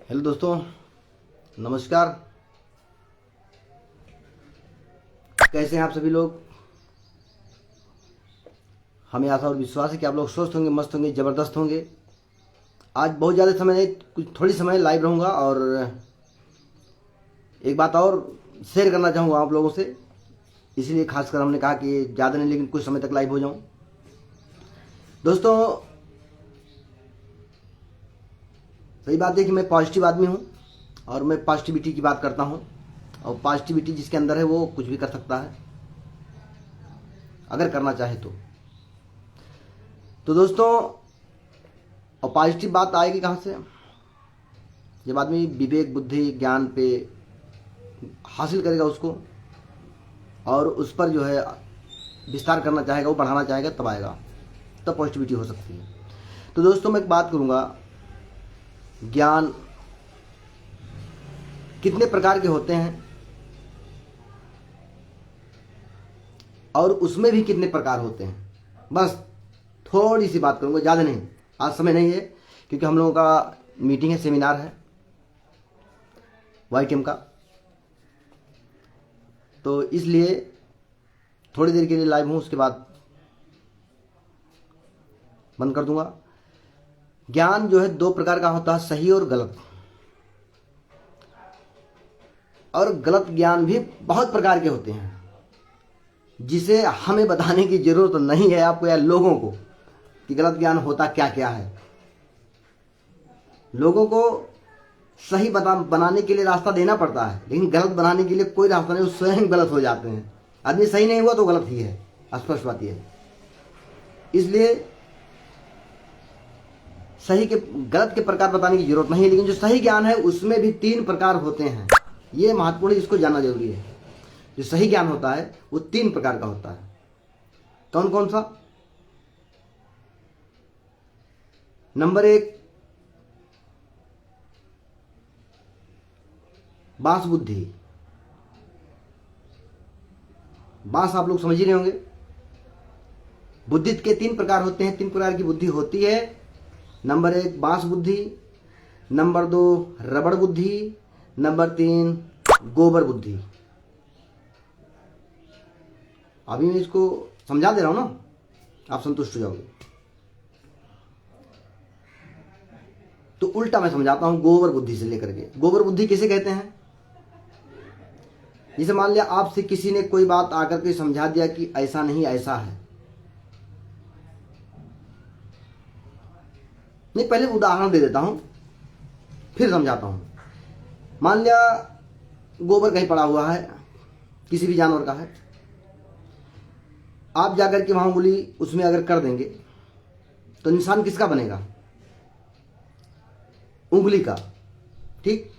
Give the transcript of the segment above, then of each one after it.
Hello दोस्तों, नमस्कार। कैसे हैं आप सभी लोग। हमें आशा और विश्वास है कि आप लोग स्वस्थ होंगे, मस्त होंगे, ज़बरदस्त होंगे। आज बहुत ज़्यादा समय नहीं, कुछ थोड़ी समय लाइव रहूँगा और एक बात और शेयर करना चाहूँगा आप लोगों से। इसलिए खासकर हमने कहा कि ज़्यादा नहीं लेकिन कुछ समय तक लाइव हो जाऊँ। दोस्तों, सही बात है कि मैं पॉजिटिव आदमी हूँ और मैं पॉजिटिविटी की बात करता हूँ। और पॉजिटिविटी जिसके अंदर है वो कुछ भी कर सकता है अगर करना चाहे तो दोस्तों, और पॉजिटिव बात आएगी कहाँ से? जब आदमी विवेक, बुद्धि, ज्ञान पे हासिल करेगा उसको और उस पर जो है विस्तार करना चाहेगा, वो बढ़ाना चाहेगा, तब आएगा, तब पॉजिटिविटी हो सकती है। तो दोस्तों, मैं एक बात करूँगा, ज्ञान कितने प्रकार के होते हैं और उसमें भी कितने प्रकार होते हैं, बस थोड़ी सी बात करूँगा, ज़्यादा नहीं। आज समय नहीं है क्योंकि हम लोगों का मीटिंग है, सेमिनार है YTM का, तो इसलिए थोड़ी देर के लिए लाइव हूँ, उसके बाद बंद कर दूंगा। ज्ञान जो है दो प्रकार का होता है, सही और गलत। और गलत ज्ञान भी बहुत प्रकार के होते हैं जिसे हमें बताने की जरूरत नहीं है आपको या लोगों को कि गलत ज्ञान होता क्या क्या है। लोगों को सही बनाने के लिए रास्ता देना पड़ता है, लेकिन गलत बनाने के लिए कोई रास्ता नहीं, वो स्वयं गलत हो जाते हैं। आदमी सही नहीं हुआ तो गलत ही है, स्पष्ट बात यह है। इसलिए सही के गलत के प्रकार बताने की जरूरत नहीं है, लेकिन जो सही ज्ञान है उसमें भी 3 प्रकार होते हैं। ये महत्वपूर्ण है, इसको जानना जरूरी है। जो सही ज्ञान होता है वो 3 प्रकार का होता है। कौन कौन सा? नंबर 1, बांस बुद्धि। बांस आप लोग समझ ही रहे होंगे। बुद्धि के 3 प्रकार होते हैं, 3 प्रकार की बुद्धि होती है। नंबर 1 बांस बुद्धि, नंबर 2 रबड़ बुद्धि, नंबर 3 गोबर बुद्धि। अभी मैं इसको समझा दे रहा हूं ना, आप संतुष्ट हो जाओगे। तो उल्टा मैं समझाता हूं, गोबर बुद्धि से लेकर के। गोबर बुद्धि किसे कहते हैं? जैसे मान लिया आपसे किसी ने कोई बात आकर के समझा दिया कि ऐसा नहीं ऐसा है। नहीं, पहले उदाहरण दे देता हूं फिर समझाता हूं। मान लिया गोबर कहीं पड़ा हुआ है, किसी भी जानवर का है, आप जाकर के वहां उंगली उसमें अगर कर देंगे तो निशान किसका बनेगा? उंगली का। ठीक।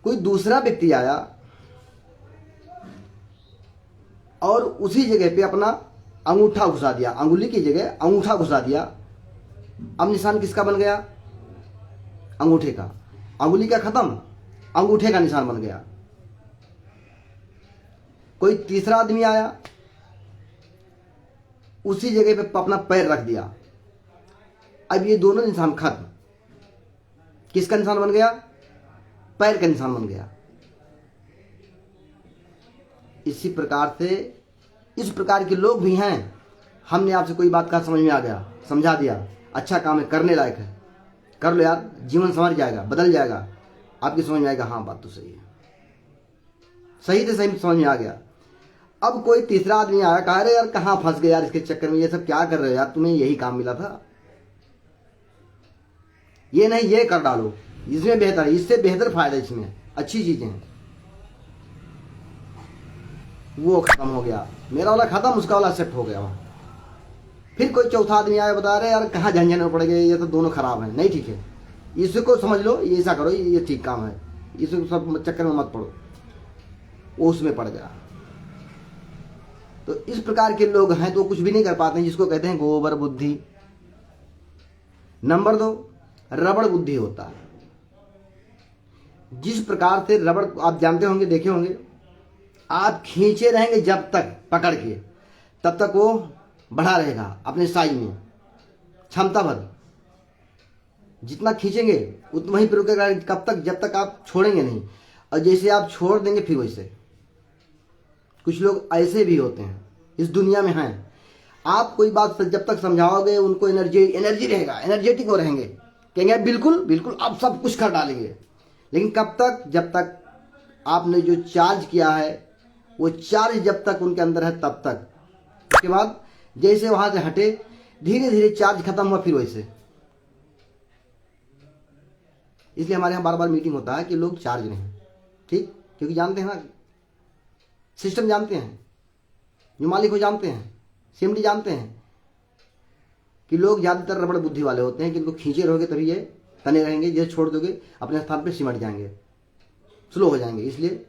कोई दूसरा व्यक्ति आया और उसी जगह पे अपना अंगूठा घुसा दिया, अंगुली की जगह अंगूठा घुसा दिया। अब निशान किसका बन गया? अंगूठे का। अंगुली का खत्म, अंगूठे का निशान बन गया। कोई तीसरा आदमी आया, उसी जगह पे अपना पैर रख दिया। अब ये दोनों निशान खत्म। किसका निशान बन गया? पैर का निशान बन गया। इसी प्रकार से इस प्रकार के लोग भी हैं। हमने आपसे कोई बात का समझ में आ गया, समझा दिया, अच्छा काम है, करने लायक है, कर लो यार, जीवन संवर जाएगा, बदल जाएगा, आपकी समझ में आएगा, हाँ बात तो सही है, सही से सही समझ में आ गया। अब कोई तीसरा आदमी आया, कहा अरे यार कहाँ फंस गए यार, इसके चक्कर में ये सब क्या कर रहे हो यार, तुम्हें यही काम मिला था, ये नहीं ये कर डालो, इसमें बेहतर है, इससे बेहतर फायदा, इसमें अच्छी चीजें हैं। वो खत्म हो गया, मेरा वाला खत्म, उसका वाला सेट हो गया वहां। फिर कोई चौथा आदमी आया, बता रहे यार कहाँ झंझन में पड़ गए, ये तो दोनों खराब हैं, नहीं ठीक है, इसको समझ लो, ये ऐसा करो, ये ठीक काम है, इसको सब चक्कर में मत पड़ो, वो उसमें पड़ गया। तो इस प्रकार के लोग हैं तो कुछ भी नहीं कर पाते हैं, जिसको कहते हैं गोबर बुद्धि। नंबर 2 रबड़ बुद्धि होता है। जिस प्रकार से रबड़ आप जानते होंगे, देखे होंगे, आप खींचे रहेंगे जब तक पकड़ के, तब तक वो बढ़ा रहेगा अपने साइज में, क्षमता भर। जितना खींचेंगे उतना वहीं पे रुकेगा। कब तक? जब तक आप छोड़ेंगे नहीं। और जैसे आप छोड़ देंगे फिर वैसे। कुछ लोग ऐसे भी होते हैं, इस दुनिया में हैं। आप कोई बात जब तक समझाओगे उनको एनर्जी रहेगा, एनर्जेटिक हो रहेंगे, कहेंगे बिल्कुल बिल्कुल आप सब कुछ कर डालेंगे। लेकिन कब तक? जब तक आपने जो चार्ज किया है वो चार्ज जब तक उनके अंदर है तब तक। उसके बाद जैसे वहां से हटे, धीरे धीरे चार्ज खत्म हुआ फिर वैसे। इसलिए हमारे यहाँ बार बार मीटिंग होता है कि लोग चार्ज रहें, ठीक? क्योंकि जानते हैं ना, सिस्टम जानते हैं, जो मालिक को जानते हैं, सीएमडी जानते हैं कि लोग ज़्यादातर रबड़ बुद्धि वाले होते हैं कि इनको खींचे रहोगे तभी ये तने रहेंगे, जैसे छोड़ दोगे अपने स्थान पे सिमट जाएंगे, स्लो हो जाएंगे। इसलिए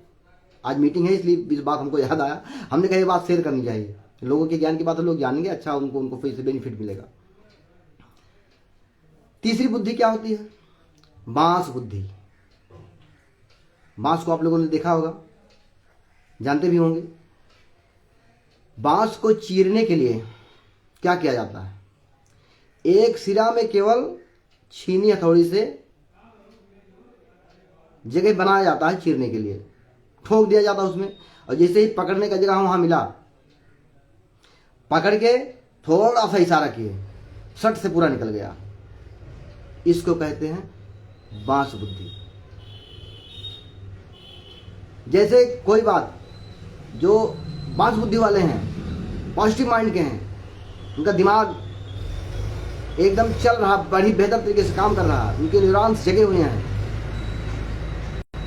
आज मीटिंग है, इसलिए इस बात हमको याद आया, हमने कहा ये बात शेयर करनी चाहिए। लोगों के ज्ञान की बात लोग जानेंगे, अच्छा उनको फिर से बेनिफिट मिलेगा। तीसरी बुद्धि क्या होती है? बांस बुद्धि। बांस को आप लोगों ने देखा होगा, जानते भी होंगे। बांस को चीरने के लिए क्या किया जाता है? एक सिरा में केवल छीनी हथौड़ी से जगह बनाया जाता है चीरने के लिए, ठोक दिया जाता है उसमें, और जैसे ही पकड़ने का जगह वहां मिला, पकड़ के थोड़ा सा इशारा किए, सट से पूरा निकल गया। इसको कहते हैं बांस बुद्धि। जैसे कोई बात, जो बांस बुद्धि वाले हैं, पॉजिटिव माइंड के हैं, उनका दिमाग एकदम चल रहा, बड़ी बेहतर तरीके से काम कर रहा, उनके न्यूरॉन्स जगे हुए हैं,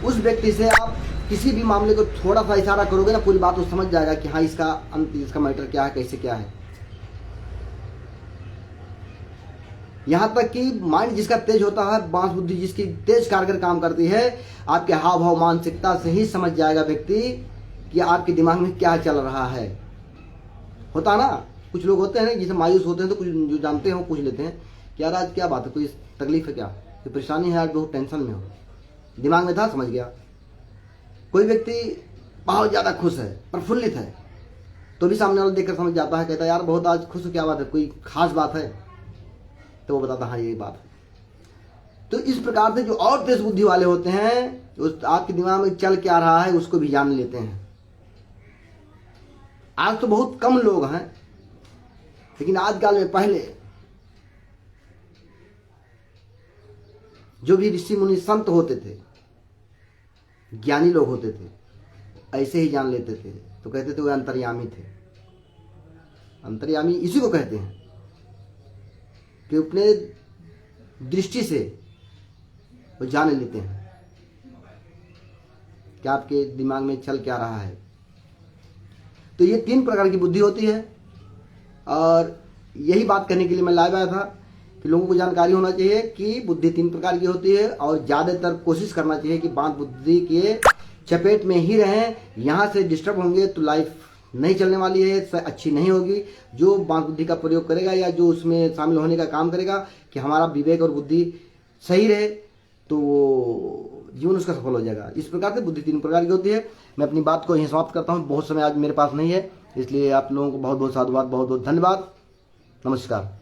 उस व्यक्ति से आप किसी भी मामले को थोड़ा सा इशारा करोगे ना, पूरी बात वो समझ जाएगा कि हाँ इसका अंत, इसका मैटर क्या है, कैसे क्या है। यहां तक कि माइंड जिसका तेज होता है, बांस बुद्धि जिसकी तेज कारगर काम करती है, आपके हाव भाव मानसिकता से ही समझ जाएगा व्यक्ति कि आपके दिमाग में क्या चल रहा है। होता ना, कुछ लोग होते हैं जिसे मायूस होते हैं, तो कुछ जो जानते हैं वो पूछ लेते हैं कि यार आज क्या बात है, कोई तकलीफ है क्या, कोई परेशानी है, आज बहुत टेंशन में हो। दिमाग में था, समझ गया। कोई व्यक्ति बहुत ज्यादा खुश है, प्रफुल्लित है, तो भी सामने वाला देखकर समझ जाता है, कहता है यार बहुत आज खुश हो, क्या बात है, कोई खास बात है, तो वो बताता हाँ यही बात है। तो इस प्रकार से जो और तेज बुद्धि वाले होते हैं, उस आपके दिमाग में चल क्या रहा है उसको भी जान लेते हैं। आज तो बहुत कम लोग हैं, लेकिन आजकल में पहले जो भी ऋषि मुनि संत होते थे, ज्ञानी लोग होते थे, ऐसे ही जान लेते थे, तो कहते थे वो अंतर्यामी थे। अंतर्यामी इसी को कहते हैं कि अपने दृष्टि से वो जान लेते हैं कि आपके दिमाग में चल क्या रहा है। तो ये 3 प्रकार की बुद्धि होती है, और यही बात करने के लिए मैं लाया था कि लोगों को जानकारी होना चाहिए कि बुद्धि 3 प्रकार की होती है, और ज़्यादातर कोशिश करना चाहिए कि बांस बुद्धि के चपेट में ही रहें। यहाँ से डिस्टर्ब होंगे तो लाइफ नहीं चलने वाली है, अच्छी नहीं होगी। जो बांस बुद्धि का प्रयोग करेगा या जो उसमें शामिल होने का काम करेगा कि हमारा विवेक और बुद्धि सही रहे, तो वो जीवन उसका सफल हो जाएगा। इस प्रकार से बुद्धि 3 प्रकार की होती है। मैं अपनी बात को यहीं समाप्त करता हूँ, बहुत समय आज मेरे पास नहीं है, इसलिए आप लोगों को बहुत बहुत साधुवाद, बहुत बहुत धन्यवाद, नमस्कार।